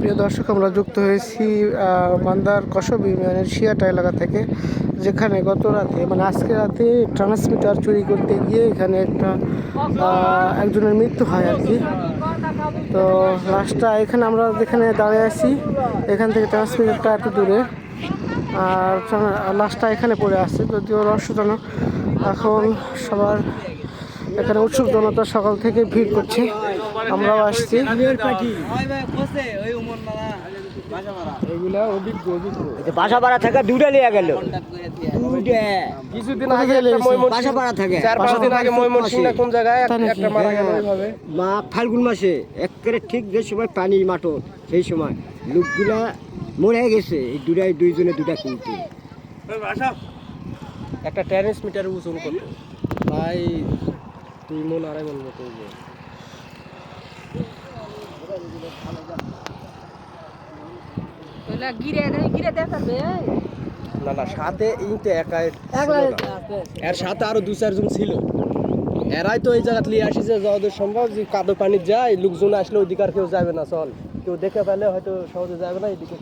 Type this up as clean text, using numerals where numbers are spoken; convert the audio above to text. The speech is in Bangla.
প্রিয় দর্শক, আমরা যুক্ত হয়েছি মান্দার কসব ইউনিয়নের শিয়াটা এলাকা থেকে, যেখানে গত রাতে মানে আজকে রাতে ট্রান্সমিটার চুরি করতে গিয়ে এখানে একজনের মৃত্যু হয় আর কি। তো লাশটা এখানে আমরা যেখানে দাঁড়িয়ে আছি, এখান থেকে ট্রান্সমিটারটা এত দূরে, আর লাশটা এখানে পড়ে আছে, যদিও রহস্যজনক। এখন সবার এখানে উৎসুক জনতা সকাল থেকে ভিড় করছে, আমরাও আসছি। বাসাপাড়া থেকে দুটা লিয়ে গেল, কিছুদিন আগে বাসাপাড়া থেকে 4-5 দিন আগে ময়মনসিংহ কোন জায়গায় একটা মারা গেল ওইভাবে। ফাল্গুন মাসে একেবারে ঠিক যে সময় পানি মাঠর, সেই সময় লোকগুলা মরে গেছে। এই দুইজনে দুটা কিন্তু একটা ট্রান্সমিটার ওজন কত প্রায় 2 মণ 2.5 মণ মতো। না সাথে ইনতে একাই, এর সাথে আরো 2-4 জন ছিল। এরাই তো এই জায়গা লিয়ে আসিছে যাদের সম্ভব যে কাদো পানি যায়, লোকজন আসলে ওইদিকে আর কেউ যাবে না, চল কেউ দেখে পেলে হয়তো সহজে যাবে না, এদিকে